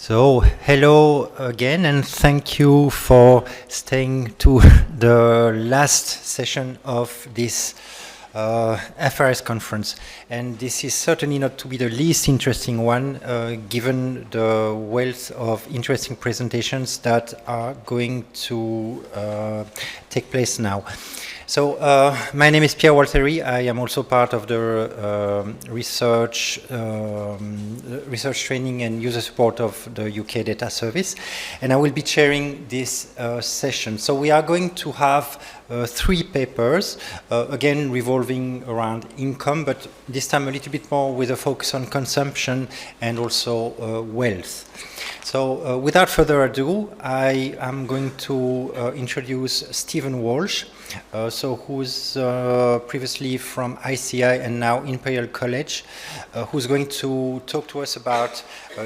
So, hello again, and thank you for staying to the last session of this FRS conference. And this is certainly not to be the least interesting one, given the wealth of interesting presentations that are going to take place now. So, my name is Pierre Walthéry. I am also part of the research training and user support of the UK Data Service, and I will be chairing this session. So we are going to have 3 papers, again revolving around income, but this time a little bit more with a focus on consumption and also wealth. So without further ado, I am going to introduce Stephen Walsh, who's previously from ICI and now Imperial College, who's going to talk to us about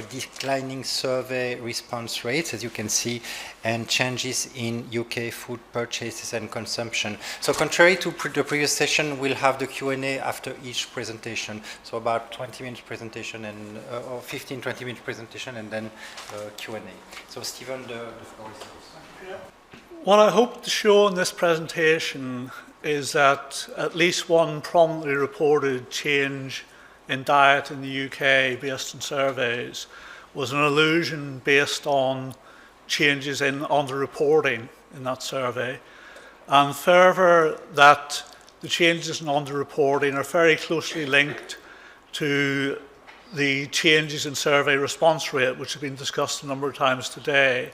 declining survey response rates, as you can see, and changes in UK food purchases and consumption. So contrary to the previous session, we'll have the Q&A after each presentation. So about 20 minutes presentation and or 15, 20 minute presentation and then Q&A. So Stephen, the floor is yours. What I hope to show in this presentation is that at least one prominently reported change in diet in the UK based on surveys was an illusion based on changes in underreporting in that survey, and further that the changes in underreporting are very closely linked to the changes in survey response rate, which have been discussed a number of times today,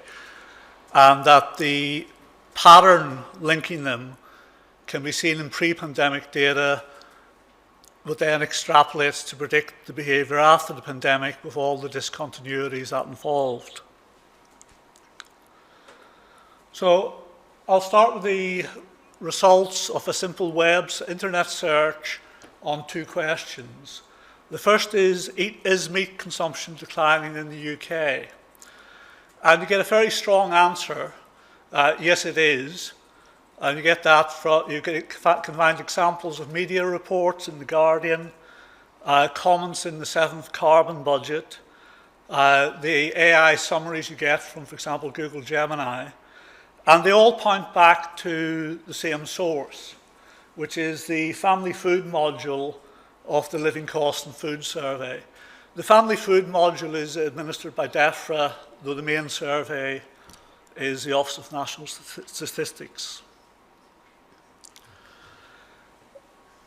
and that the pattern linking them can be seen in pre-pandemic data, but then extrapolates to predict the behaviour after the pandemic with all the discontinuities that involved. So I'll start with the results of a simple internet search on 2 questions. The first is meat consumption declining in the UK? And you get a very strong answer, yes it is. And you get that from, can find examples of media reports in The Guardian, comments in the 7th Carbon Budget, the AI summaries you get from, for example, Google Gemini, and they all point back to the same source, which is the family food module of the Living Cost and Food Survey. The family food module is administered by DEFRA, though the main survey is the Office of National Statistics.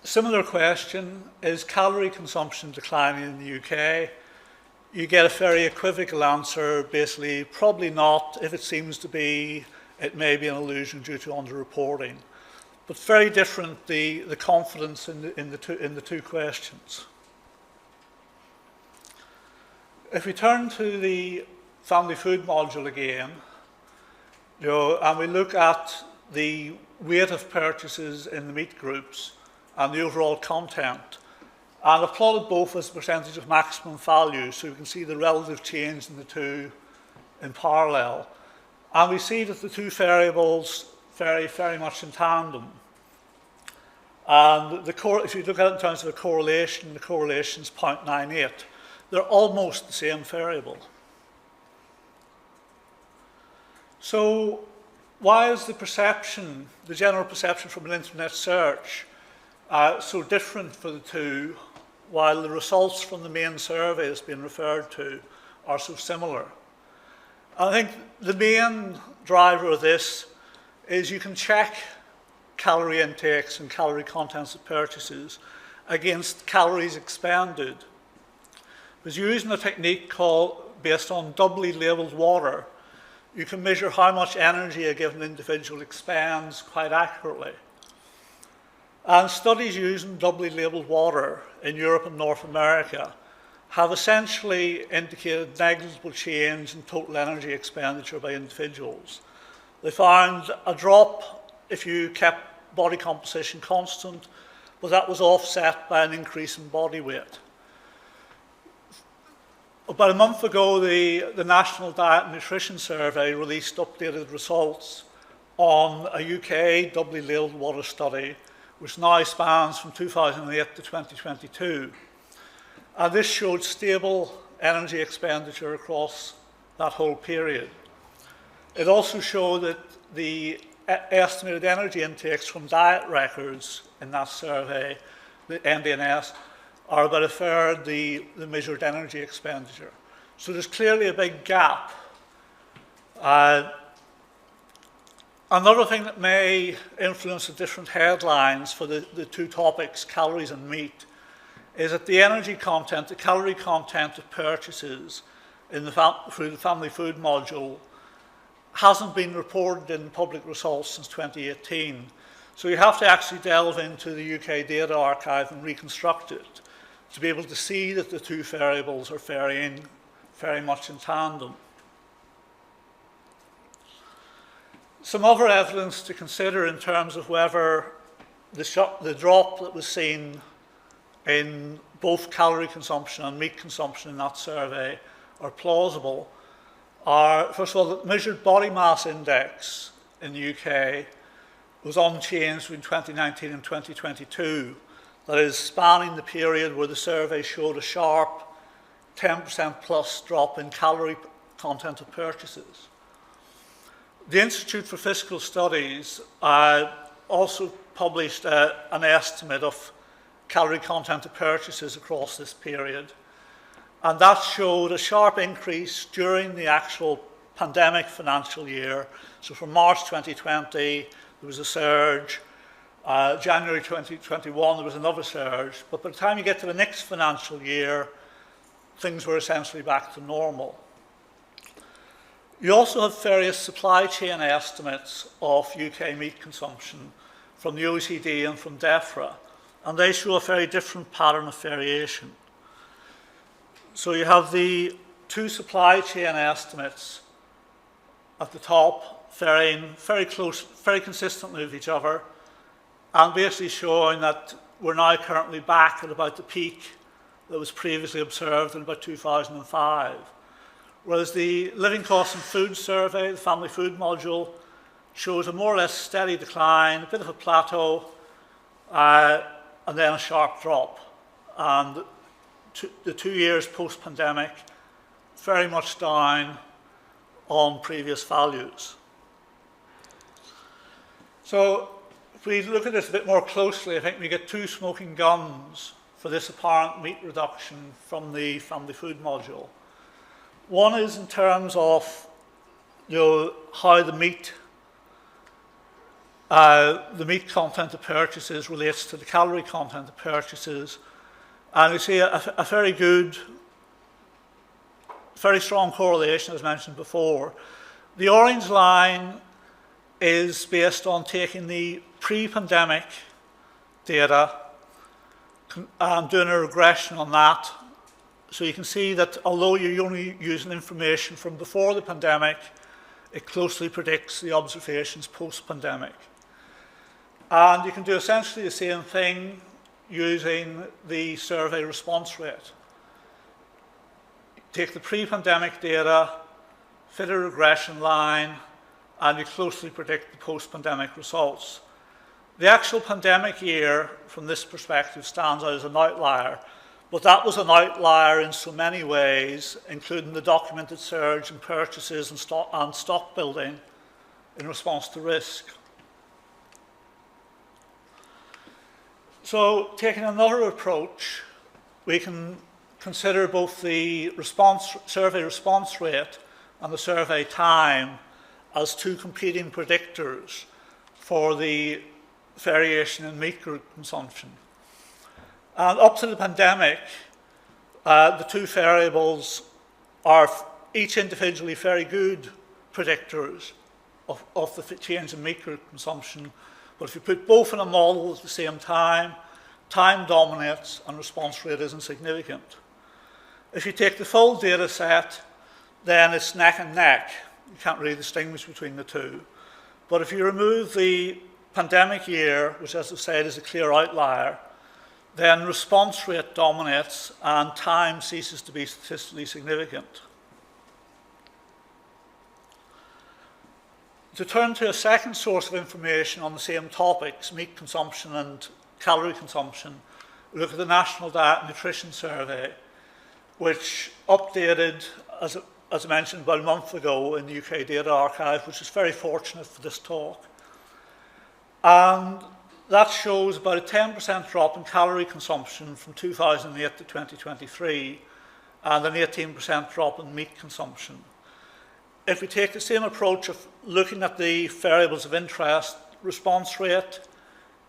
Similar question, is calorie consumption declining in the UK? You get a very equivocal answer, basically probably not. If it seems to be, it may be an illusion due to underreporting. But very different, the confidence in the two questions. If we turn to the family food module again, and we look at the weight of purchases in the meat groups and the overall content, and I've plotted both as a percentage of maximum value, so you can see the relative change in the two in parallel. And we see that the 2 variables vary very much in tandem. And if you look at it in terms of a correlation, the correlation is 0.98. They're almost the same variable. So why is the general perception from an internet search so different for the 2, while the results from the main survey that's been referred to are so similar? I think the main driver of this is you can check calorie intakes and calorie contents of purchases against calories expended. Because using a technique based on doubly labelled water, you can measure how much energy a given individual expends quite accurately. And studies using doubly labelled water in Europe and North America have essentially indicated negligible change in total energy expenditure by individuals. They found a drop if you kept body composition constant, but that was offset by an increase in body weight. About a month ago, the National Diet and Nutrition Survey released updated results on a UK doubly labelled water study, which now spans from 2008 to 2022. And this showed stable energy expenditure across that whole period. It also showed that the estimated energy intakes from diet records in that survey, the NDNS, are about a third the measured energy expenditure. So there's clearly a big gap. Another thing that may influence the different headlines for the two topics, calories and meat, is that the energy content, the calorie content of purchases in through the family food module hasn't been reported in public results since 2018. So you have to actually delve into the UK data archive and reconstruct it to be able to see that the two variables are varying very much in tandem. Some other evidence to consider in terms of whether the drop that was seen in both calorie consumption and meat consumption in that survey are plausible are, first of all, the measured body mass index in the UK was unchanged between 2019 and 2022. That is, spanning the period where the survey showed a sharp 10% plus drop in calorie content of purchases. The Institute for Fiscal Studies also published an estimate of calorie content of purchases across this period, and that showed a sharp increase during the actual pandemic financial year. So from March 2020, there was a surge. January 2021, there was another surge. But by the time you get to the next financial year, things were essentially back to normal. You also have various supply chain estimates of UK meat consumption from the OECD and from DEFRA, and they show a very different pattern of variation. So you have the two supply chain estimates at the top varying very close, very consistently with each other, and basically showing that we're now currently back at about the peak that was previously observed in about 2005. Whereas the Living Costs and Food Survey, the family food module, shows a more or less steady decline, a bit of a plateau, and then a sharp drop. And the 2 years post-pandemic, very much down on previous values. So if we look at this a bit more closely, I think we get two smoking guns for this apparent meat reduction from the family food module. One is in terms of how the meat content of purchases relates to the calorie content of purchases. And we see a very good, very strong correlation, as mentioned before. The orange line is based on taking the pre-pandemic data and doing a regression on that. So you can see that although you're only using information from before the pandemic, it closely predicts the observations post-pandemic. And you can do essentially the same thing using the survey response rate. Take the pre-pandemic data, fit a regression line, and you closely predict the post-pandemic results. The actual pandemic year, from this perspective, stands out as an outlier, but that was an outlier in so many ways, including the documented surge in purchases and stock building in response to risk. So, taking another approach, we can consider both the survey response rate and the survey time as two competing predictors for the variation in meat group consumption. And up to the pandemic, the two variables are each individually very good predictors of the change in meat group consumption. But if you put both in a model at the same time dominates and response rate isn't significant. If you take the full data set, then it's neck and neck. You can't really distinguish between the two. But if you remove the pandemic year, which as I said is a clear outlier, then response rate dominates and time ceases to be statistically significant. To turn to a second source of information on the same topics, meat consumption and calorie consumption, we look at the National Diet and Nutrition Survey, which updated as I mentioned, about a month ago in the UK Data Archive, which is very fortunate for this talk. And that shows about a 10% drop in calorie consumption from 2008 to 2023, and an 18% drop in meat consumption. If we take the same approach of looking at the variables of interest, response rate,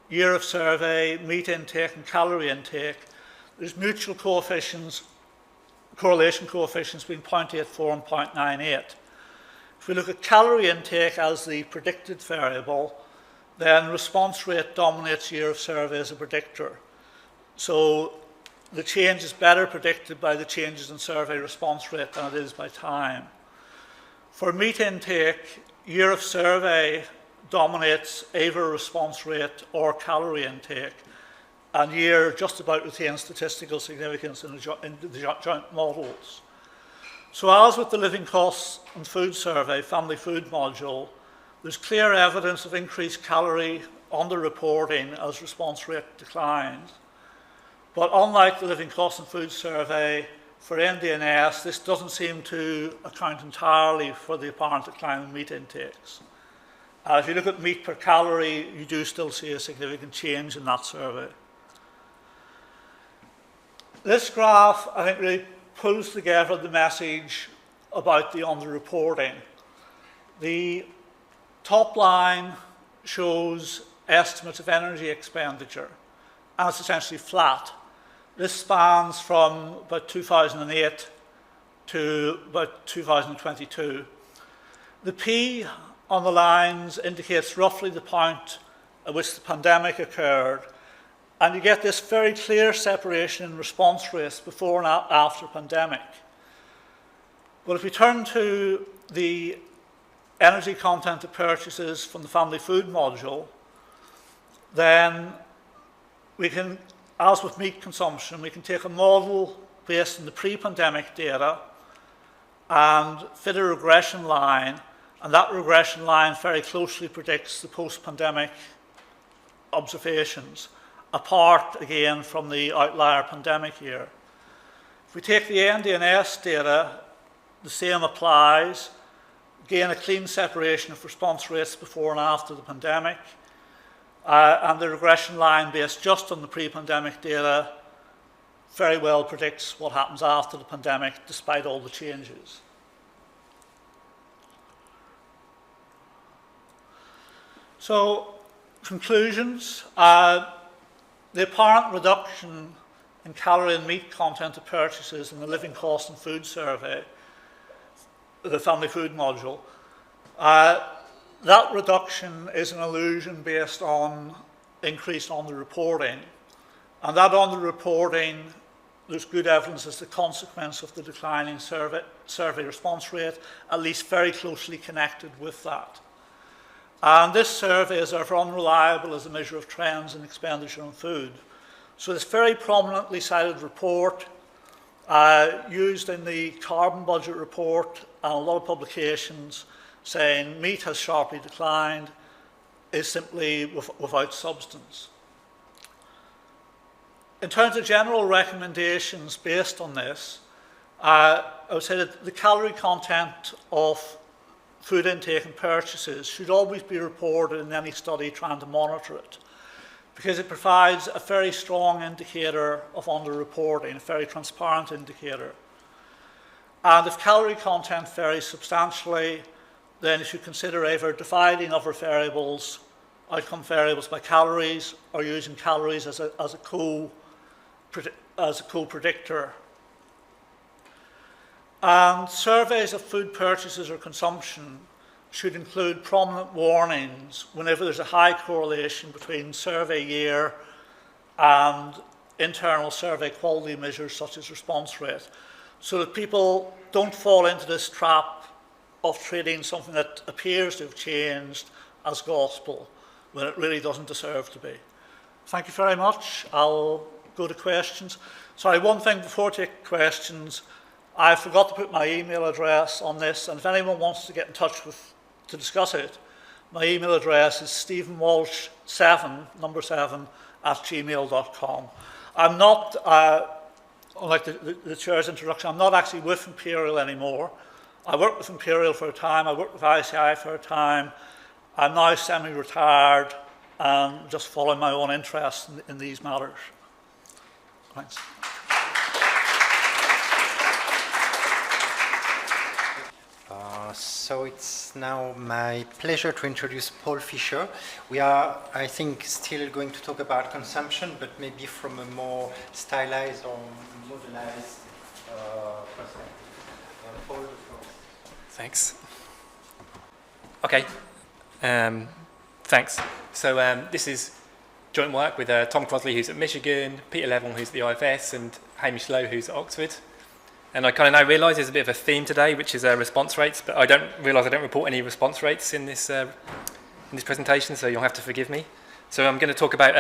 year of survey, meat intake and calorie intake, there's mutual coefficients, correlation coefficients between 0.84 and 0.98. If we look at calorie intake as the predicted variable, then response rate dominates year of survey as a predictor. So the change is better predicted by the changes in survey response rate than it is by time. For meat intake, year of survey dominates either response rate or calorie intake, and year just about retains statistical significance in the joint models. So as with the living costs and food survey, family food module, there's clear evidence of increased calorie underreporting as response rate declines. But unlike the living costs and food survey, for NDNS, this doesn't seem to account entirely for the apparent decline in meat intakes. If you look at meat per calorie, you do still see a significant change in that survey. This graph, I think, really pulls together the message about the underreporting. The top line shows estimates of energy expenditure, and it's essentially flat. This spans from about 2008 to about 2022. The P on the lines indicates roughly the point at which the pandemic occurred, and you get this very clear separation in response rates before and after pandemic. But if we turn to the energy content of purchases from the family food module, then we can, as with meat consumption, we can take a model based on the pre-pandemic data and fit a regression line, and that regression line very closely predicts the post-pandemic observations, apart again from the outlier pandemic year. If we take the NDNS data, the same applies. Again, a clean separation of response rates before and after the pandemic, and the regression line based just on the pre-pandemic data very well predicts what happens after the pandemic despite all the changes. So, conclusions. The apparent reduction in calorie and meat content of purchases in the living cost and food survey, the family food module, that reduction is an illusion based on increased underreporting. And that underreporting, there's good evidence as the consequence of the declining survey response rate, at least very closely connected with that. And this survey is therefore unreliable as a measure of trends in expenditure on food. So this very prominently cited report, used in the carbon budget report and a lot of publications saying meat has sharply declined, is simply without substance. In terms of general recommendations based on this, I would say that the calorie content of food intake and purchases should always be reported in any study trying to monitor it, because it provides a very strong indicator of underreporting, a very transparent indicator. And if calorie content varies substantially, then you should consider either dividing other variables, outcome variables by calories, or using calories as a co-predictor. And surveys of food purchases or consumption should include prominent warnings whenever there's a high correlation between survey year and internal survey quality measures such as response rate, so that people don't fall into this trap of treating something that appears to have changed as gospel when it really doesn't deserve to be. Thank you very much. I'll go to questions. Sorry, one thing before I take questions. I forgot to put my email address on this, and if anyone wants to get in touch to discuss it, my email address is stephenwalsh7@gmail.com. I'm not, unlike the chair's introduction, I'm not actually with Imperial anymore. I worked with Imperial for a time, I worked with ICI for a time. I'm now semi-retired and just following my own interests in these matters. Thanks. So it's now my pleasure to introduce Paul Fisher. We are, I think, still going to talk about consumption, but maybe from a more stylized or modelized perspective. Paul, the floor. Thanks. Okay. Thanks. So this is joint work with Tom Crosley, who's at Michigan, Peter Levin, who's at the IFS, and Hamish Lowe, who's at Oxford. And I kind of now realise there's a bit of a theme today, which is response rates, but I don't realise I don't report any response rates in this presentation, so you'll have to forgive me. So I'm going to talk about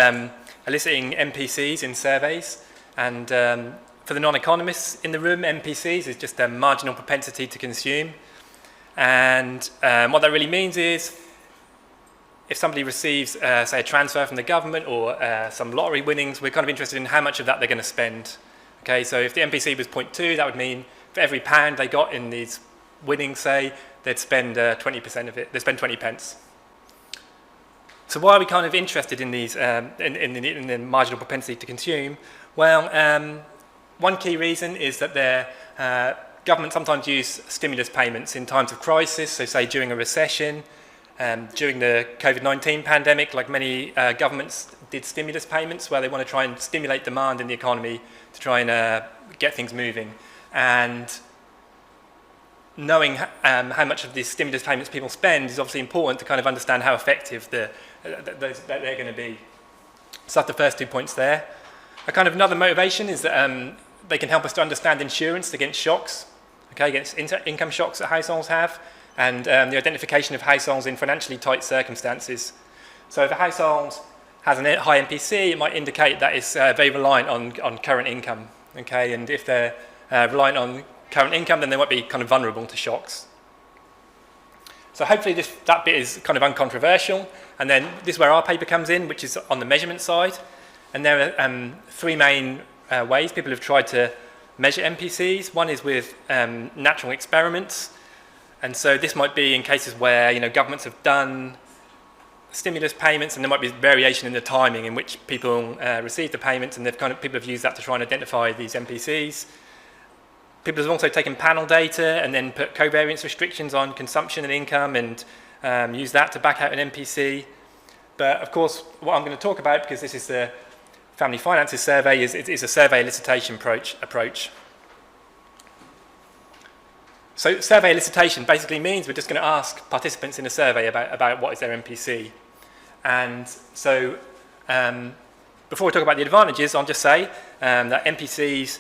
eliciting MPCs in surveys, and for the non-economists in the room, MPCs is just a marginal propensity to consume. And what that really means is if somebody receives, say, a transfer from the government or some lottery winnings, we're kind of interested in how much of that they're going to spend. Okay, so if the MPC was 0.2, that would mean for every pound they got in these winnings, say, they'd spend 20% of it. They'd spend 20 pence. So why are we kind of interested in these in the marginal propensity to consume? Well, one key reason is that governments sometimes use stimulus payments in times of crisis. So, say during a recession, during the COVID-19 pandemic, like many governments did stimulus payments where they want to try and stimulate demand in the economy to try and get things moving. And knowing how much of these stimulus payments people spend is obviously important to kind of understand how effective that they're going to be. So that's the first 2 points there. A kind of another motivation is that they can help us to understand insurance against shocks, okay, against income shocks that households have, and the identification of households in financially tight circumstances. So if a household has a high MPC, it might indicate that it's very reliant on current income, okay, and if they're reliant on current income, then they might be kind of vulnerable to shocks. So hopefully that bit is kind of uncontroversial, and then this is where our paper comes in, which is on the measurement side, and there are three main ways people have tried to measure MPCs. One is with natural experiments, and so this might be in cases where governments have done stimulus payments, and there might be variation in the timing in which people receive the payments, and people have used that to try and identify these MPCs. People have also taken panel data and then put covariance restrictions on consumption and income and use that to back out an MPC. But of course, what I'm going to talk about, because this is the Family Finances Survey, is a survey elicitation approach. So survey elicitation basically means we're just going to ask participants in a survey about what is their MPC. And so before we talk about the advantages, I'll just say that MPCs,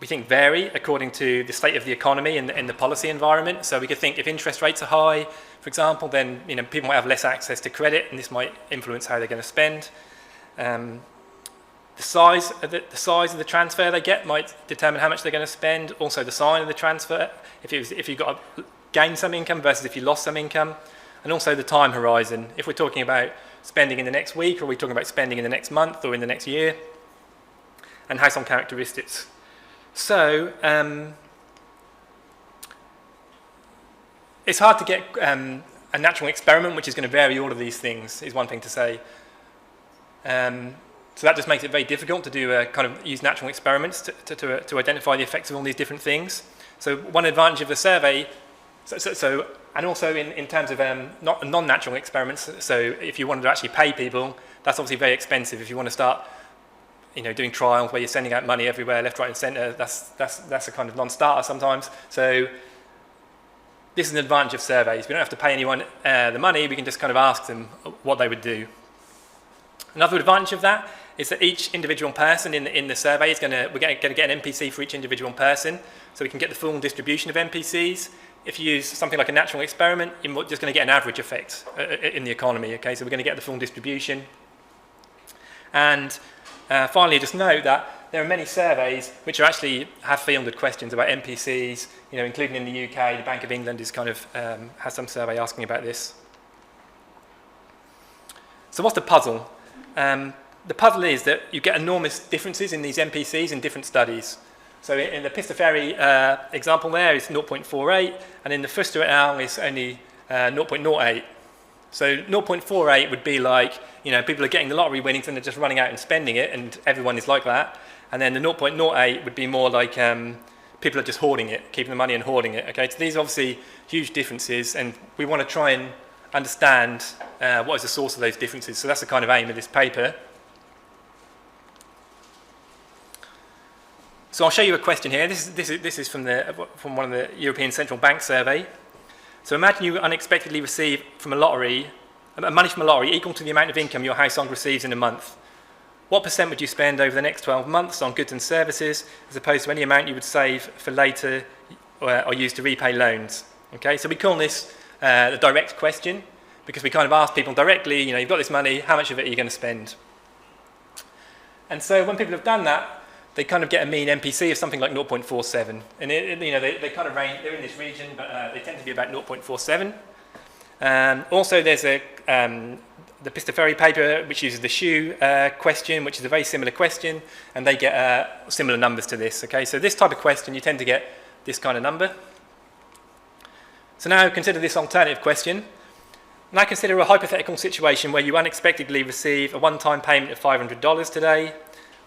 we think, vary according to the state of the economy and the policy environment. So we could think if interest rates are high, for example, then people might have less access to credit, and this might influence how they're going to spend. The size of the transfer they get might determine how much they're going to spend. Also, the sign of the transfer, if you got to gain some income versus if you lost some income, and also the time horizon. If we're talking about spending in the next week, or are we talking about spending in the next month or in the next year, and household characteristics. So it's hard to get a natural experiment which is going to vary all of these things, is one thing to say. So that just makes it very difficult to do use natural experiments to identify the effects of all these different things. So one advantage of the survey, and also in terms of non-natural experiments, so if you wanted to actually pay people, that's obviously very expensive. If you want to start doing trials where you're sending out money everywhere, left, right and centre, that's a kind of non-starter sometimes. So this is an advantage of surveys. We don't have to pay anyone the money, we can just kind of ask them what they would do. Another advantage of that is that each individual person in the survey we're going to get an MPC for each individual person, so we can get the full distribution of MPCs. If you use something like a natural experiment, you're just going to get an average effect in the economy. Okay, so we're going to get the full distribution. And finally, just note that there are many surveys which actually have fielded questions about MPCs, including in the UK. The Bank of England is has some survey asking about this. So what's the puzzle? The puzzle is that you get enormous differences in these MPCs in different studies. So in the Pistafari example there is 0.48, and in the Fuster et al. Is only 0.08. So 0.48 would be like, people are getting the lottery winnings and they're just running out and spending it, and everyone is like that. And then the 0.08 would be more like people are just hoarding it, keeping the money and hoarding it. Okay, so these are obviously huge differences, and we want to try and understand what is the source of those differences. So that's the kind of aim of this paper. So I'll show you a question here. This is from one of the European Central Bank survey. So imagine you unexpectedly receive from a lottery, money from a lottery equal to the amount of income your household receives in a month. What percent would you spend over the next 12 months on goods and services, as opposed to any amount you would save for later or use to repay loans? Okay, so we call this the direct question, because we kind of ask people directly, you've got this money, how much of it are you going to spend? And so when people have done that, they kind of get a mean MPC of something like 0.47. And they kind of range, they're in this region, but they tend to be about 0.47. Also, there's the Pistafari paper, which uses the shoe question, which is a very similar question, and they get similar numbers to this. Okay, so this type of question, you tend to get this kind of number. So now consider this alternative question. Now consider a hypothetical situation where you unexpectedly receive a one-time payment of $500 today.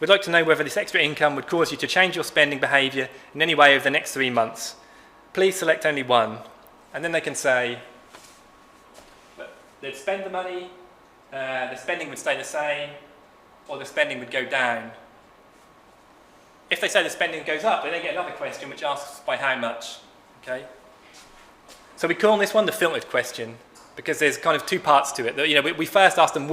We'd like to know whether this extra income would cause you to change your spending behaviour in any way over the next 3 months. Please select only one. And then they can say, they'd spend the money, the spending would stay the same, or the spending would go down. If they say the spending goes up, then they get another question which asks by how much. Okay? So we call this one the filtered question, because there's kind of two parts to it. We first asked them,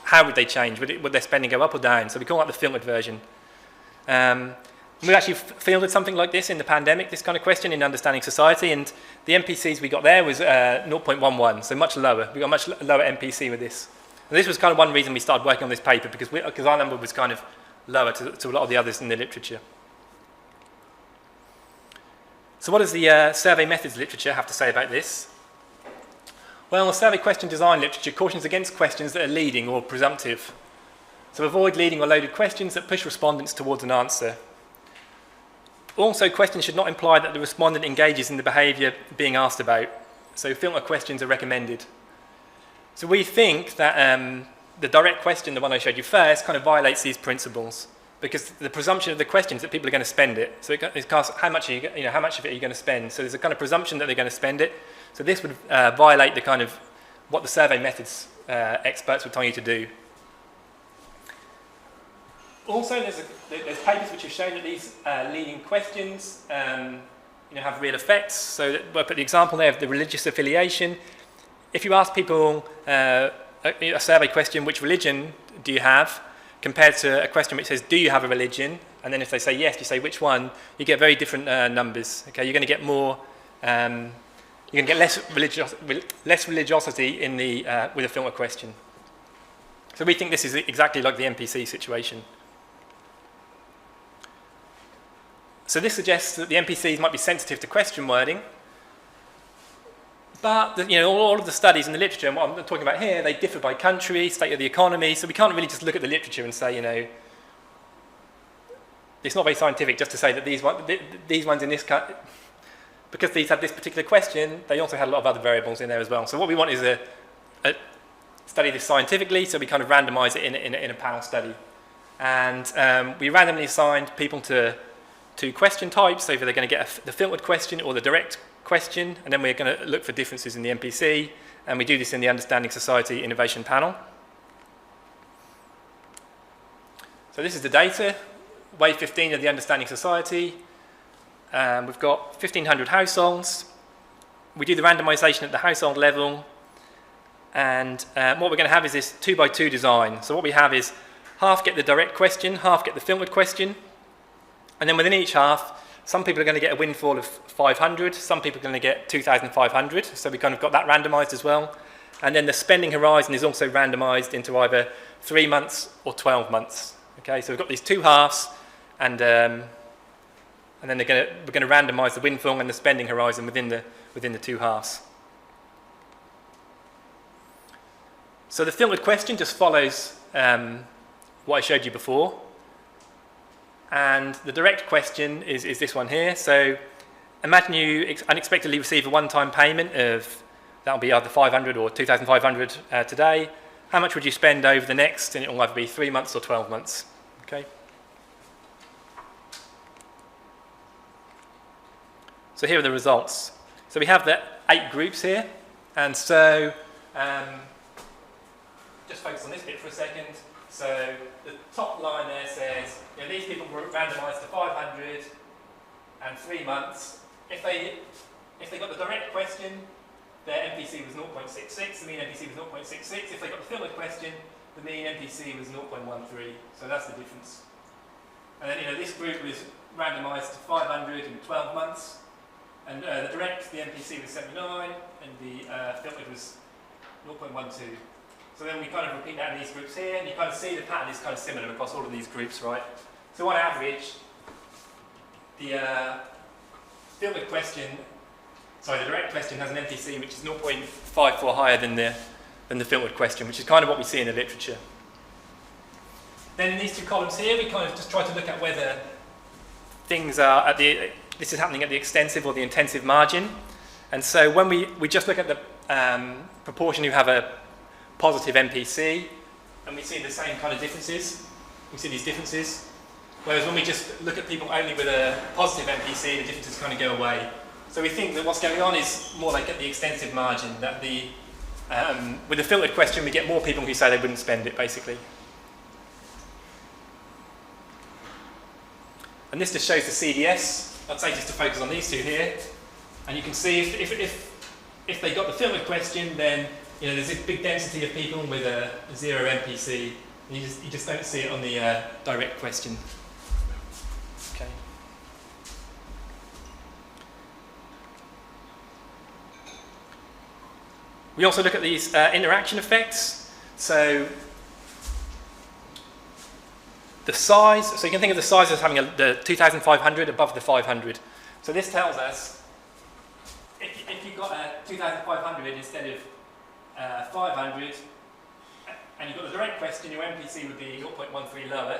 how would they change? Would their spending go up or down? So we call that the filtered version. We actually fielded something like this in the pandemic, this kind of question in Understanding Society, and the MPCs we got there was 0.11, so much lower. We got a much lower MPC with this. And this was kind of one reason we started working on this paper, because our number was kind of lower to a lot of the others in the literature. So what does the survey methods literature have to say about this? Well, the survey question design literature cautions against questions that are leading or presumptive. So avoid leading or loaded questions that push respondents towards an answer. Also, questions should not imply that the respondent engages in the behaviour being asked about. So filter questions are recommended. So we think that the direct question, the one I showed you first, kind of violates these principles, because the presumption of the question is that people are going to spend it. So it asks how much of it are you going to spend. So there's a kind of presumption that they're going to spend it. So this would violate the kind of what the survey methods experts were telling you to do. Also, there's papers which have shown that these leading questions have real effects. So we'll put the example there of the religious affiliation. If you ask people a survey question, which religion do you have, compared to a question which says, do you have a religion? And then if they say yes, you say which one, you get very different numbers. Okay, you're going to get more... you're going to get less religiosity in with a filter question. So we think this is exactly like the MPC situation. So this suggests that the MPCs might be sensitive to question wording, but all of the studies in the literature, and what I'm talking about here, they differ by country, state of the economy, so we can't really just look at the literature and say, it's not very scientific just to say that these ones in this country, because these had this particular question, they also had a lot of other variables in there as well. So what we want is a study this scientifically, so we kind of randomise it in a panel study. And we randomly assigned people to two question types, so either they're going to get the filtered question or the direct question, and then we're going to look for differences in the MPC, and we do this in the Understanding Society Innovation Panel. So this is the data, wave 15 of the Understanding Society. We've got 1,500 households. We do the randomisation at the household level, and what we're going to have is this 2x2 design. So what we have is half get the direct question, half get the filtered question, and then within each half, some people are going to get a windfall of 500, some people are going to get 2,500, so we kind of got that randomised as well. And then the spending horizon is also randomised into either 3 months or 12 months. Okay, so we've got these two halves, and then we're going to randomise the windfall and the spending horizon within the two halves. So the filtered question just follows what I showed you before. And the direct question is this one here. So imagine you unexpectedly receive a one-time payment of, that'll be either 500 or 2,500 today. How much would you spend over the next, and it will either be 3 months or 12 months, okay? So here are the results. So we have the 8 groups here, and so just focus on this bit for a second. So the top line there says, these people were randomised to 500 and 3 months. If they got the direct question, their MPC was 0.66, the mean MPC was 0.66. If they got the filtered question, the mean MPC was 0.13. So that's the difference. And then this group was randomised to 500 in 12 months. And the direct, the MPC was 79, and the filtered was 0.12. So then we kind of repeat that in these groups here, and you kind of see the pattern is kind of similar across all of these groups, right? So on average, the filtered question, sorry, the direct question has an MPC which is 0.54 higher than the filtered question, which is kind of what we see in the literature. Then in these 2 columns here, we kind of just try to look at whether things are this is happening at the extensive or the intensive margin. And so when we just look at the proportion who have a positive MPC, and we see the same kind of differences. We see these differences. Whereas when we just look at people only with a positive MPC, the differences kind of go away. So we think that what's going on is more like at the extensive margin, that with the filtered question, we get more people who say they wouldn't spend it, basically. And this just shows the CDS. I'd say just to focus on these 2 here. And you can see if they got the filtered question, then there's this big density of people with a 0 MPC. And you just don't see it on the direct question. Okay. We also look at these interaction effects. So the size, so you can think of the size as having the 2,500 above the 500. So this tells us if you've got a 2,500 instead of 500, and you've got the direct question, your MPC would be 0.13 lower.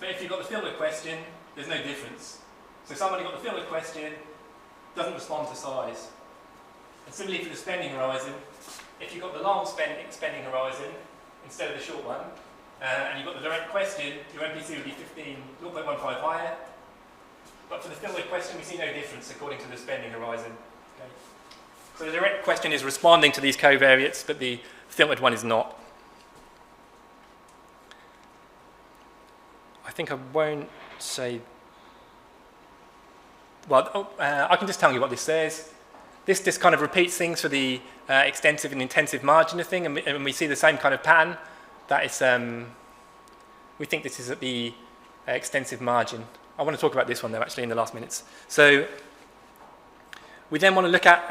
But if you've got the filtered question, there's no difference. So somebody got the filtered question, doesn't respond to size. And similarly for the spending horizon, if you've got the long spending horizon instead of the short one, and you've got the direct question, your MPC would be 0.15 higher. But for the filtered question, we see no difference according to the spending horizon. Okay. So the direct question is responding to these covariates, but the filtered one is not. I think I won't say... Well, I can just tell you what this says. This kind of repeats things for the extensive and intensive margin of thing, and we see the same kind of pattern. That is, we think this is at the extensive margin. I want to talk about this one though, actually, in the last minutes. So we then want to look at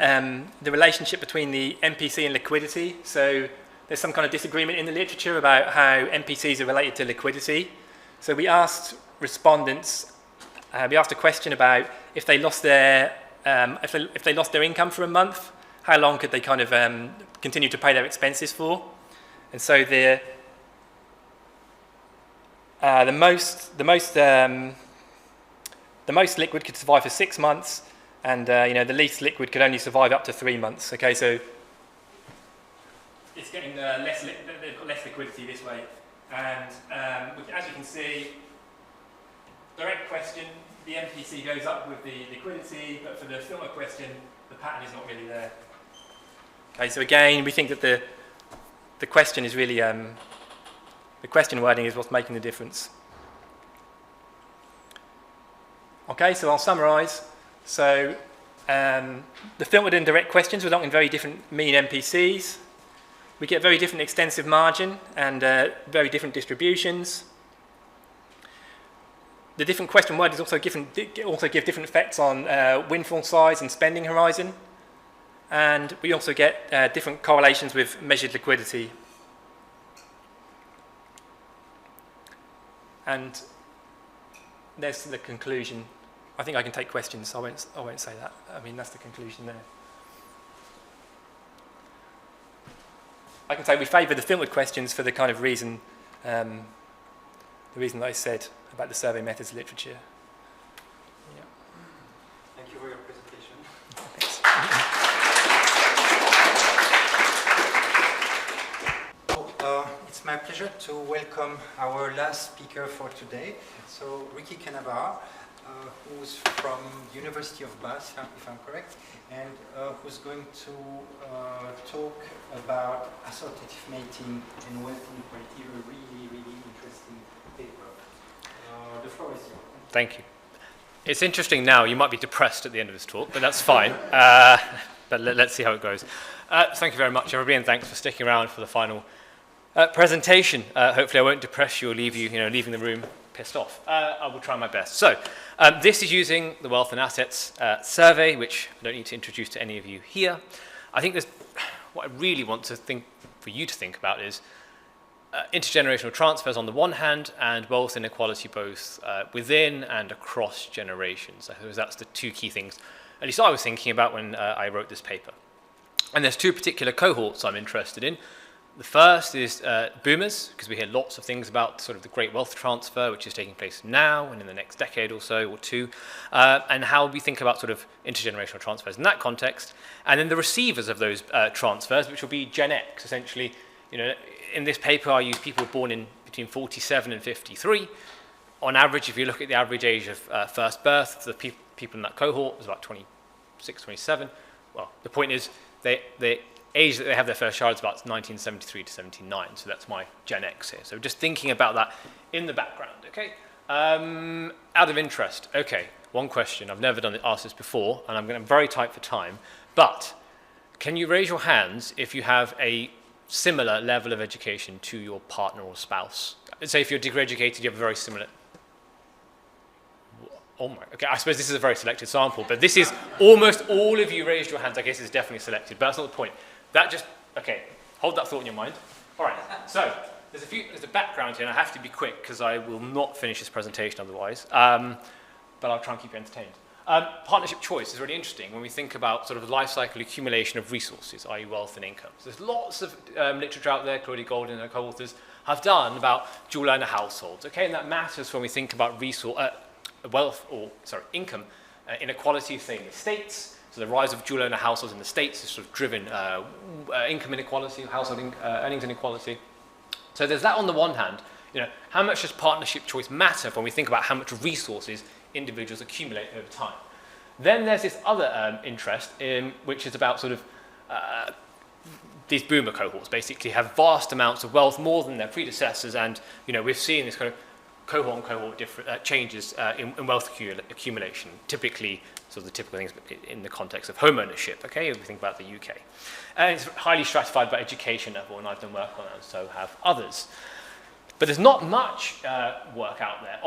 the relationship between the MPC and liquidity. So there's some kind of disagreement in the literature about how MPCs are related to liquidity. So we asked respondents, we asked a question about if they lost their if they lost their income for a month, how long could they kind of continue to pay their expenses for? And so the most liquid could survive for 6 months, and the least liquid could only survive up to 3 months. Okay, so it's getting they've got less liquidity this way, and as you can see, direct question, the MPC goes up with the liquidity, but for the filter question, the pattern is not really there. Okay, so again, we think that the question is really the question wording is what's making the difference. Okay, so I'll summarise. So the filtered and direct questions result in very different mean MPCs. We get very different extensive margin and very different distributions. The different question wordings also give different effects on windfall size and spending horizon. And we also get different correlations with measured liquidity. And there's the conclusion. I think I can take questions, so I won't say that. I mean, that's the conclusion there. I can say we favour the filtered questions for the kind of reason the reason that I said about the survey methods literature. Yeah. Thank you for your presentation. Thanks. It's my pleasure to welcome our last speaker for today. So Ricky Kanabar, who's from University of Bath, if I'm correct, and who's going to talk about assortative mating and wealth inequality, a really, really interesting paper. The floor is yours. Thank you. It's interesting now, you might be depressed at the end of this talk, but that's fine. But let's see how it goes. Thank you very much, everybody, and thanks for sticking around for the final presentation. Hopefully I won't depress you or leave you, leaving the room pissed off. I will try my best. So, this is using the Wealth and Assets survey, which I don't need to introduce to any of you here. I think what I really want for you to think about is intergenerational transfers on the one hand, and wealth inequality both within and across generations. I suppose that's the two key things, at least I was thinking about when I wrote this paper. And there's two particular cohorts I'm interested in. The first is boomers, because we hear lots of things about sort of the great wealth transfer, which is taking place now and in the next decade or so or two, and how we think about sort of intergenerational transfers in that context. And then the receivers of those transfers, which will be Gen X, essentially. In this paper, I use people born in between 47 and 53. On average, if you look at the average age of first birth, the people in that cohort was about 26, 27. Well, the point is, the age that they have their first child is about 1973 to 79, so that's my Gen X here. So just thinking about that in the background, okay? Out of interest, okay, one question. I've never asked this before, and I'm very tight for time, but can you raise your hands if you have a similar level of education to your partner or spouse? Say if you're degree educated, you have a very similar... Oh my, okay, I suppose this is a very selected sample, but this is almost all of you raised your hands. I guess it's definitely selected, but that's not the point. Okay, hold that thought in your mind. All right, so there's a background here, and I have to be quick because I will not finish this presentation otherwise, but I'll try and keep you entertained. Partnership choice is really interesting when we think about sort of the life cycle accumulation of resources, i.e. wealth and income. So there's lots of literature out there, Claudia Goldin and her co-authors have done about dual earner households, okay, and that matters when we think about income inequality, say in the States. So the rise of dual earner households in the States has sort of driven income inequality, household earnings inequality. So there's that on the one hand. How much does partnership choice matter when we think about how much resources individuals accumulate over time? Then there's this other interest which is about sort of these boomer cohorts basically have vast amounts of wealth, more than their predecessors, and we've seen this kind of cohort different changes in wealth accumulation, typically sort of the typical things in the context of home ownership, okay, if we think about the UK. And it's highly stratified by education level, and I've done work on that, and so have others. But there's not much work out there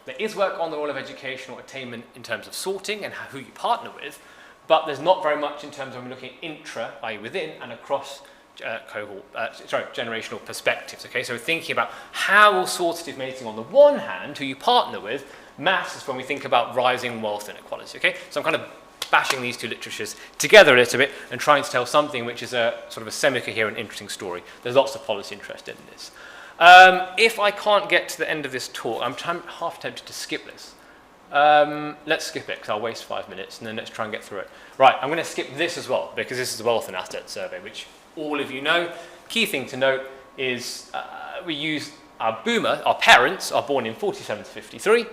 there is work on the role of educational attainment in terms of sorting and who you partner with, but there's not very much in terms of when we're looking at intra, i.e. within, and across generational perspectives, okay? So we're thinking about how assortative mating on the one hand, who you partner with, matters when we think about rising wealth inequality, okay? So I'm kind of bashing these two literatures together a little bit and trying to tell something which is a sort of a semi-coherent, interesting story. There's lots of policy interest in this. If I can't get to the end of this talk, I'm half tempted to skip this. Let's skip it because I'll waste 5 minutes, and then let's try and get through it. Right, I'm going to skip this as well because this is the Wealth and Asset Survey, which all of you know. Key thing to note is we use our parents are born in 47 to 53,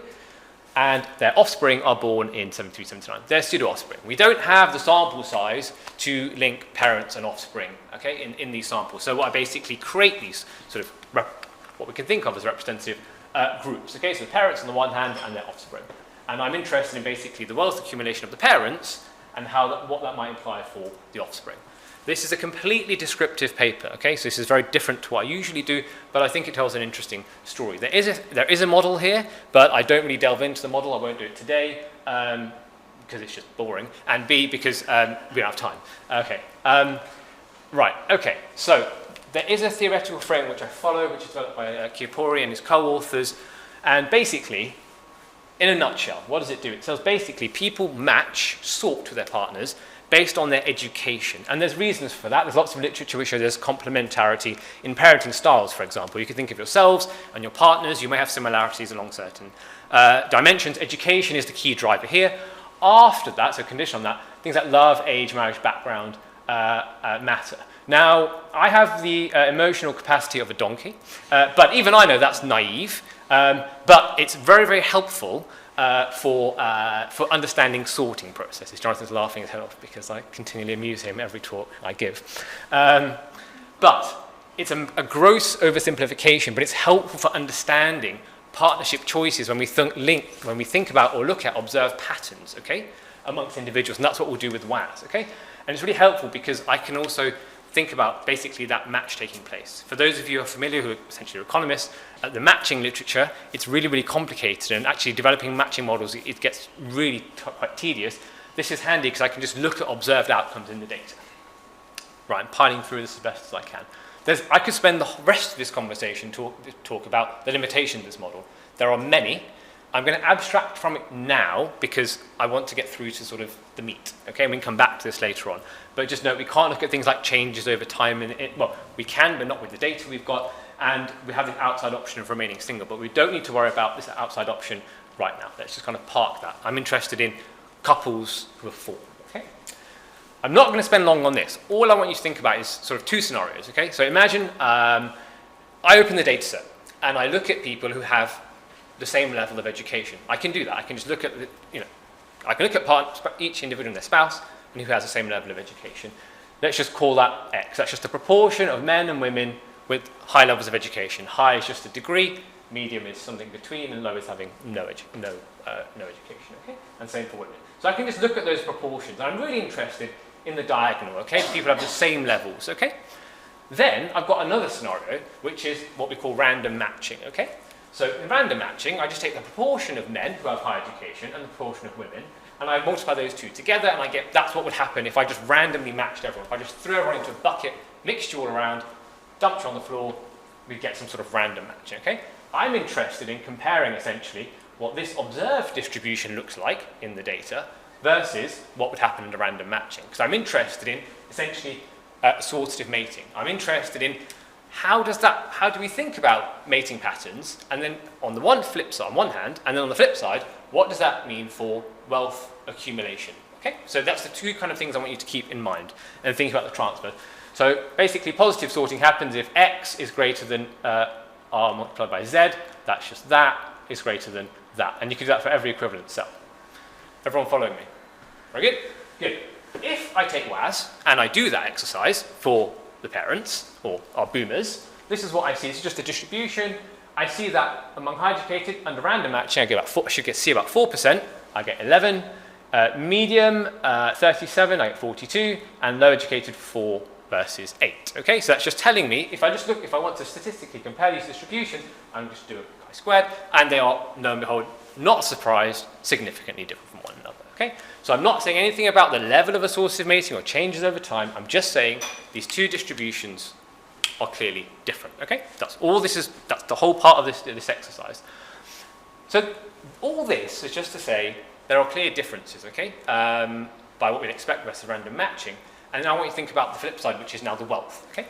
and their offspring are born in 73, 79. They're pseudo-offspring. We don't have the sample size to link parents and offspring, okay, in these samples. So I basically create these sort of what we can think of as representative groups, okay, so the parents on the one hand and their offspring. And I'm interested in basically the wealth accumulation of the parents and what that might imply for the offspring. This is a completely descriptive paper, okay, so this is very different to what I usually do, but I think it tells an interesting story. There is a model here, but I don't really delve into the model. I won't do it today because it's just boring, and B, because we don't have time. Okay, right, okay, so there is a theoretical frame which I follow, which is developed by Chiapori and his co-authors, and basically, in a nutshell, what does it do? It says basically people sort with their partners based on their education. And there's reasons for that. There's lots of literature which shows there's complementarity in parenting styles, for example. You can think of yourselves and your partners. You may have similarities along certain dimensions. Education is the key driver here. After that, so condition on that, things like love, age, marriage, background matter. Now, I have the emotional capacity of a donkey, but even I know that's naive, but it's very, very helpful for understanding sorting processes. Jonathan's laughing his head off because I continually amuse him every talk I give. But it's a gross oversimplification, but it's helpful for understanding partnership choices when we think about or look at observed patterns, okay, amongst individuals, and that's what we'll do with WAS, okay? And it's really helpful because I can also think about basically that match taking place. For those of you who are familiar, who are essentially economists, the matching literature, it's really, really complicated, and actually developing matching models, it gets really quite tedious. This is handy because I can just look at observed outcomes in the data. Right, I'm piling through this as best as I can. I could spend the rest of this conversation talk about the limitations of this model. There are many. I'm going to abstract from it now because I want to get through to sort of the meat. Okay, and we can come back to this later on. But just note, we can't look at things like changes over time. Well, we can, but not with the data we've got. And we have the outside option of remaining single. But we don't need to worry about this outside option right now. Let's just kind of park that. I'm interested in couples who are formed. Okay. I'm not going to spend long on this. All I want you to think about is sort of two scenarios. Okay. So imagine I open the data set and I look at people who have the same level of education. I can do that. I can just look at I can look at each individual and their spouse and who has the same level of education. Let's just call that X. That's just a proportion of men and women with high levels of education. High is just a degree, medium is something between, and low is having no education, okay? And same for women. So I can just look at those proportions. I'm really interested in the diagonal, okay? People have the same levels, okay? Then I've got another scenario, which is what we call random matching, okay? So in random matching, I just take the proportion of men who have high education and the proportion of women, and I multiply those two together, and I get that's what would happen if I just randomly matched everyone. If I just threw everyone into a bucket, mixed you all around, dumped you on the floor, we'd get some sort of random matching, okay? I'm interested in comparing essentially what this observed distribution looks like in the data versus what would happen in a random matching. Because I'm interested in essentially assortative mating. I'm interested in how do we think about mating patterns, and then on the one hand, and then on the flip side, what does that mean for wealth accumulation? Okay, so that's the two kind of things I want you to keep in mind and think about the transfer. So basically, positive sorting happens if X is greater than R multiplied by Z. That's just that is greater than that, and you can do that for every equivalent cell. Everyone following me? Very good. Good. If I take WAS and I do that exercise for the parents, or our boomers, this is what I see. This is just a distribution. I see that among high educated, under random matching, I get see about 4%, I get 11. Medium, 37, I get 42. And low educated, 4 versus 8. Okay, so that's just telling me, if I want to statistically compare these distributions, I'm just do a chi-squared, and they are, lo and behold, not surprised, significantly different from one another. Okay, so I'm not saying anything about the level of assortative mating or changes over time. I'm just saying these two distributions are clearly different. Okay, that's all this is. That's the whole part of this exercise. So all this is just to say there are clear differences. Okay, by what we'd expect versus random matching. And now I want you to think about the flip side, which is now the wealth. Okay,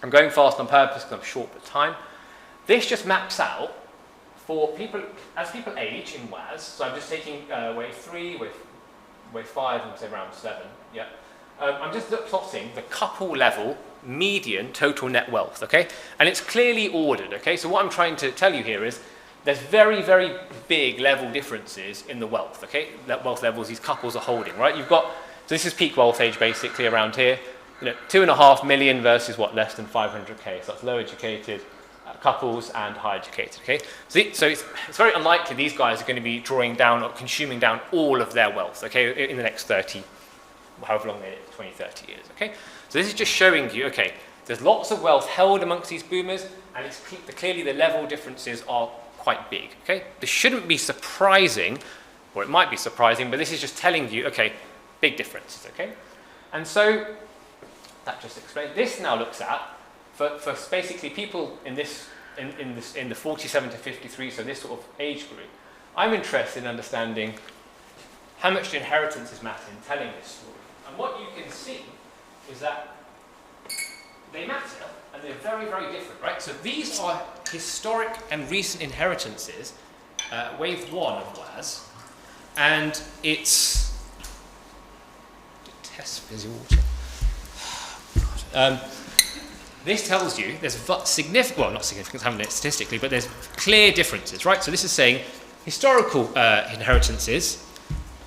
I'm going fast on purpose because I'm short with time. This just maps out for people, as people age in WAS, so I'm just taking wave 3, wave 5, and say around 7, yeah. I'm just plotting the couple level median total net wealth, okay? And it's clearly ordered, okay? So what I'm trying to tell you here is there's very, very big level differences in the wealth, okay? Wealth levels these couples are holding, right? You've got, so this is peak wealth age basically around here, 2.5 million versus what, less than 500k, so that's low educated, couples and high educated, okay? So it's very unlikely these guys are going to be drawing down or consuming down all of their wealth, okay, in the next 30, however long they live, 20, 30 years, okay? So this is just showing you, okay, there's lots of wealth held amongst these boomers, and it's clearly the level differences are quite big, okay? This shouldn't be surprising, or it might be surprising, but this is just telling you, okay, big differences, okay? And so that just explains. This now looks at for basically people in the 47 to 53, so this sort of age group. I'm interested in understanding how much the inheritance is matter in telling this story. And what you can see is that they matter, and they're very, very different, right? So these are historic and recent inheritances, wave 1 of WAS, and it's... Test fizzy water. This tells you there's significant, well, not significant, I haven't done it statistically, but there's clear differences, right? So this is saying historical inheritances,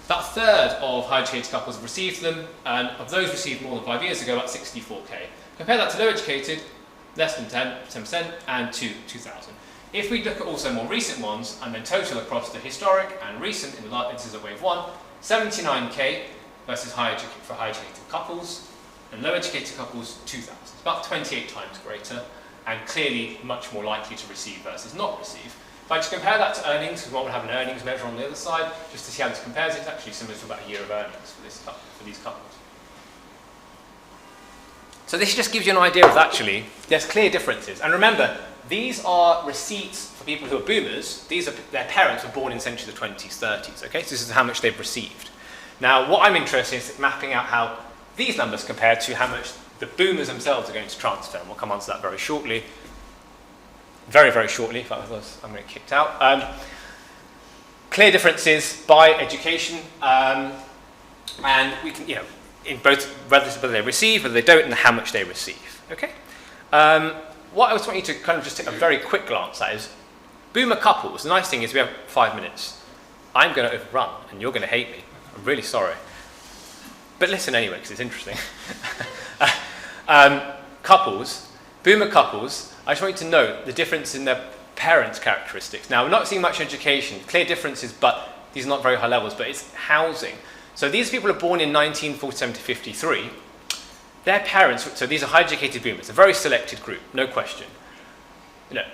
about a third of higher educated couples have received them, and of those received more than 5 years ago, about 64k. Compare that to low educated, less than 10%, and to 2000. If we look at also more recent ones, and then total across the historic and recent, in the instances of wave 1, 79k versus for high educated couples, and low educated couples, 2000. It's about 28 times greater, and clearly much more likely to receive versus not receive. If I just compare that to earnings, because we want to have an earnings measure on the other side, just to see how this compares, it's actually similar to about a year of earnings for these couples. So this just gives you an idea of actually, there's clear differences. And remember, these are receipts for people who are boomers. These are their parents were born in essentially the 20s, 30s, okay? So this is how much they've received. Now, what I'm interested in is mapping out how these numbers compare to how much the boomers themselves are going to transfer, and we'll come on to that very shortly. Very, very shortly, if I'm going to get kicked out. Clear differences by education, and we can, in both whether they receive, whether they don't, and how much they receive. Okay. What I was want you to kind of just take a very quick glance at is boomer couples. The nice thing is we have 5 minutes. I'm going to overrun, and you're going to hate me. I'm really sorry. But listen anyway, because it's interesting. Couples, boomer couples, I just want you to note the difference in their parents' characteristics. Now, we're not seeing much education, clear differences, but these are not very high levels, but it's housing. So these people are born in 1947 to 53. Their parents, so these are high educated boomers, a very selected group, no question. The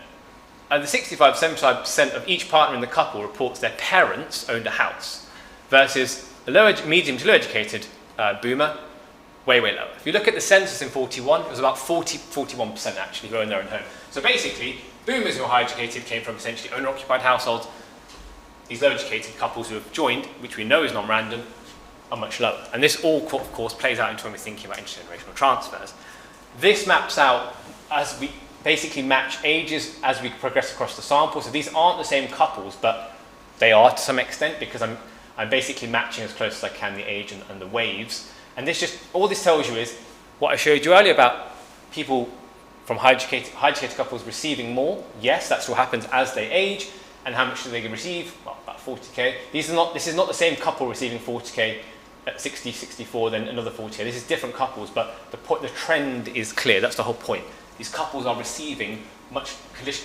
75-75% of each partner in the couple reports their parents owned a house, versus a medium to low educated boomer, way, way lower. If you look at the census in 41, it was about 41% actually who owned their own home. So basically, boomers who are high educated came from essentially owner-occupied households. These low educated couples who have joined, which we know is non-random, are much lower. And this all, of course, plays out into when we're thinking about intergenerational transfers. This maps out as we basically match ages as we progress across the sample. So these aren't the same couples, but they are to some extent, because I'm basically matching as close as I can the age and the waves. And all this tells you is what I showed you earlier about people from high educated couples receiving more. Yes, that's what happens as they age. And how much do they receive? Well, about 40k. This is not the same couple receiving 40k at 60, 64, then another 40k. This is different couples, but the trend is clear. That's the whole point. These couples are receiving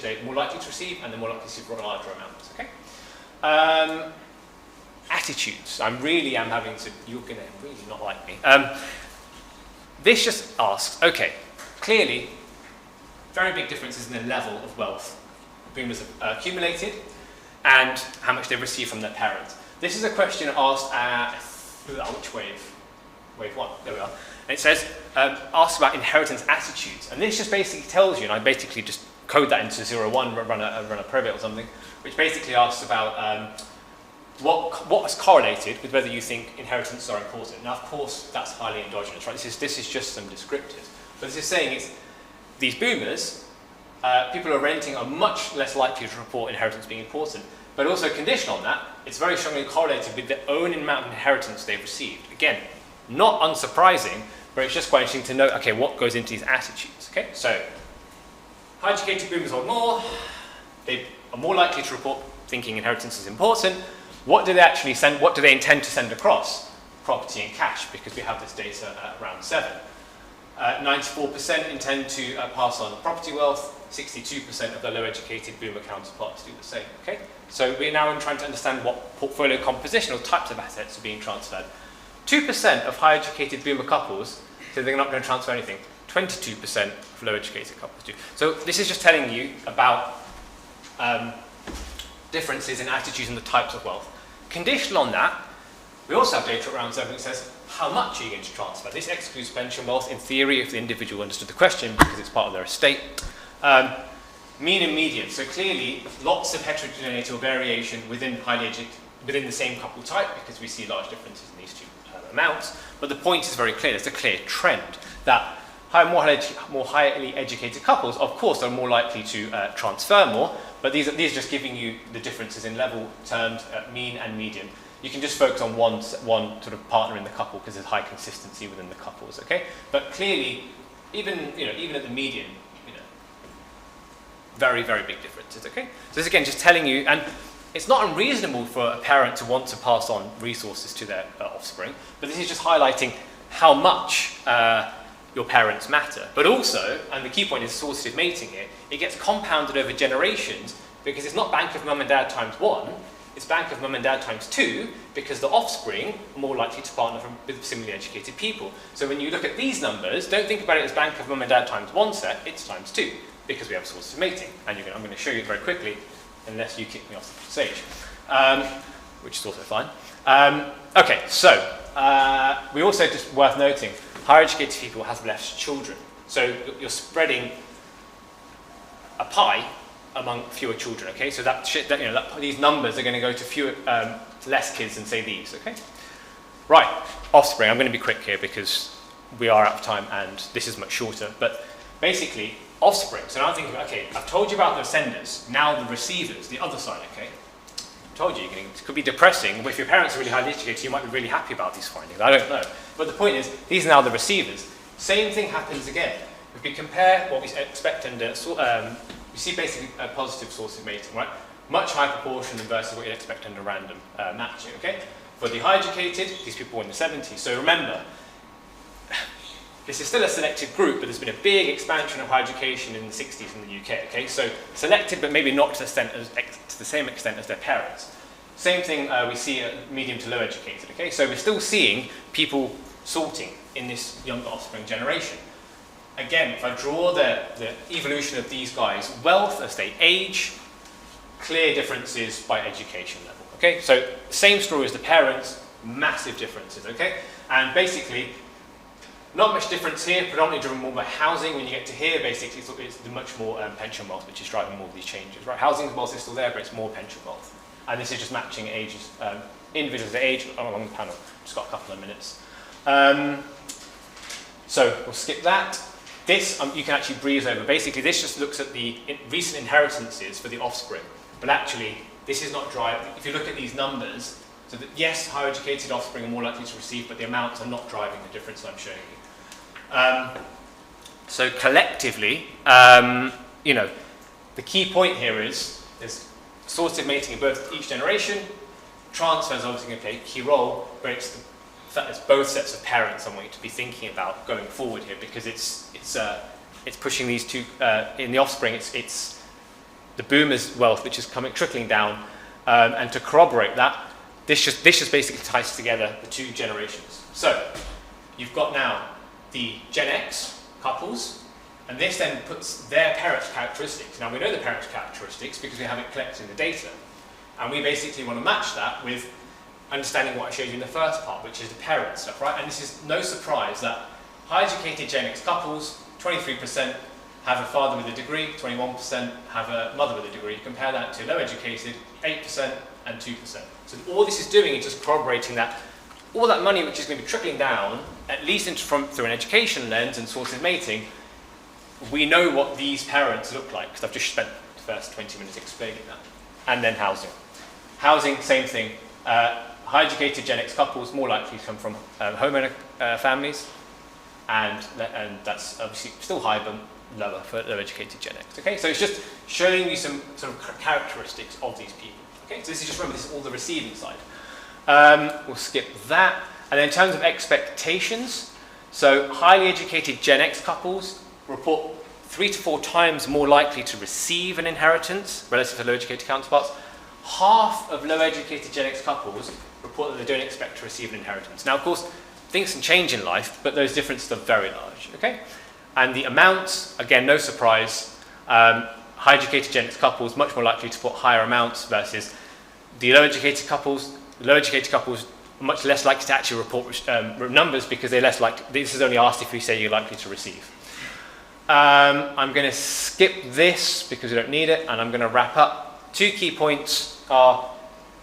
they're more likely to receive, and they're more likely to receive larger amounts. Okay. Attitudes. You're going to really not like me. This just asks, okay, clearly, very big differences in the level of wealth boomers have accumulated and how much they receive from their parents. This is a question asked at, which wave? Wave 1, there we are. And it says, asks about inheritance attitudes. And this just basically tells you, and I basically just code that into 01, run a probate or something, which basically asks about what is correlated with whether you think inheritances are important. Now, of course, that's highly endogenous, right? This is just some descriptors. But this is saying these boomers, people who are renting are much less likely to report inheritance being important. But also conditional on that, it's very strongly correlated with their own amount of inheritance they've received. Again, not unsurprising, but it's just quite interesting to note, okay, what goes into these attitudes, okay? So, high educated boomers hold more, they are more likely to report thinking inheritance is important. What do they actually send? What do they intend to send across? Property and cash, because we have this data at around 7. 94% intend to pass on property wealth. 62% of the low-educated boomer counterparts do the same. Okay, so we're now trying to understand what portfolio composition or types of assets are being transferred. 2% of high-educated boomer couples say they're not going to transfer anything. 22% of low-educated couples do. So this is just telling you about differences in attitudes and the types of wealth. Conditional on that, we also have data around 7 that says, how much are you going to transfer? This excludes pension wealth, in theory, if the individual understood the question, because it's part of their estate. Mean and median. So clearly, lots of heterogeneity or variation within highly educated, within the same couple type, because we see large differences in these two amounts. But the point is very clear. There's a clear trend that more highly educated couples, of course, are more likely to transfer more, but these are just giving you the differences in level terms, mean and median. You can just focus on one sort of partner in the couple because there's high consistency within the couples, okay? But clearly, even at the median, very, very big differences, okay? So this again just telling you, and it's not unreasonable for a parent to want to pass on resources to their offspring, but this is just highlighting how much your parents matter. But also, and the key point is assortative mating here, it gets compounded over generations because it's not bank of mum and dad times 1, it's bank of mum and dad times 2, because the offspring are more likely to partner with similarly educated people. So when you look at these numbers, don't think about it as bank of mum and dad times 1 set, it's times 2, because we have assortative mating. And I'm going to show you it very quickly, unless you kick me off the stage, which is also fine. Okay, so we also, just worth noting, higher educated people have less children. So you're spreading a pie among fewer children, okay? So these numbers are going to go to less kids than, say, these, okay? Right, offspring. I'm going to be quick here because we are out of time and this is much shorter. But basically, offspring. So now I'm thinking, okay, I've told you about the senders, now the receivers, the other side, okay? I told you, it could be depressing, but if your parents are really highly educated, you might be really happy about these findings. I don't know. But the point is, these are now the receivers. Same thing happens again. If we compare what we expect under, we see basically a positive source of mating, right? Much higher proportion versus what you'd expect under random matching, okay? For the high educated, these people were in the 70s. So remember, this is still a selected group, but there's been a big expansion of higher education in the 60s in the UK, okay? So selected, but maybe not to the same extent as their parents. Same thing we see at medium to low educated, okay? So we're still seeing people sorting in this younger offspring generation. Again, if I draw the evolution of these guys, wealth as they age, clear differences by education level, okay? So same story as the parents, massive differences, okay? And basically, not much difference here, predominantly driven more by housing. When you get to here, basically, it's the much more pension wealth, which is driving more of these changes, right? Housing wealth is still there, but it's more pension wealth. And this is just matching ages, individuals that age along the panel. Just got a couple of minutes. So we'll skip that. This you can actually breeze over. Basically, this just looks at the recent inheritances for the offspring. But actually, this is not driving. If you look at these numbers, so that yes, higher educated offspring are more likely to receive, but the amounts are not driving the difference I'm showing you. So collectively, the key point here is there's assortative mating in each generation. Transfer is obviously going to play a key role, but it's both sets of parents I want you to be thinking about going forward here, because it's pushing these two in the offspring. It's the boomer's wealth which is trickling down, and to corroborate that, this just basically ties together the two generations. So you've got now the Gen X couples, and this then puts their parents' characteristics. Now we know the parents' characteristics because we have it collected in the data, and we basically want to match that with understanding what I showed you in the first part, which is the parent stuff, right? And this is no surprise that high-educated Gen X couples, 23% have a father with a degree, 21% have a mother with a degree. Compare that to low-educated, 8% and 2%. So all this is doing is just corroborating that all that money which is going to be trickling down, at least through an education lens and assortative mating, we know what these parents look like, because I've just spent the first 20 minutes explaining that. And then housing. Housing, same thing. High-educated Gen X couples more likely to come from homeowner families, and that's obviously still high, but lower for low-educated Gen X. Okay, so it's just showing you some sort of characteristics of these people. Okay, so this is just, remember, this is all the receiving side. We'll skip that. And then in terms of expectations, so highly educated Gen X couples report 3 to 4 times more likely to receive an inheritance relative to low-educated counterparts. Half of low-educated Gen X couples report that they don't expect to receive an inheritance. Now, of course, things can change in life, but those differences are very large, okay? And the amounts, again, no surprise, high-educated Gen X couples much more likely to put higher amounts versus the low-educated couples. Low-educated couples are much less likely to actually report numbers because they're less likely. This is only asked if you say you're likely to receive. I'm going to skip this because we don't need it, and I'm going to wrap up. 2 key points are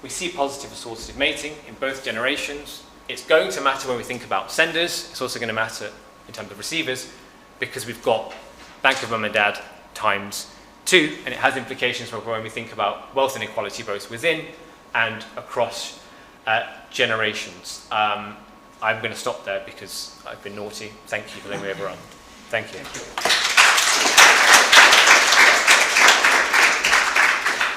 we see positive assortative mating in both generations. It's going to matter when we think about senders. It's also going to matter in terms of receivers, because we've got bank of mum and dad times 2, and it has implications for when we think about wealth inequality both within and across generations. I'm going to stop there because I've been naughty. Thank you for letting me overrun. Thank you.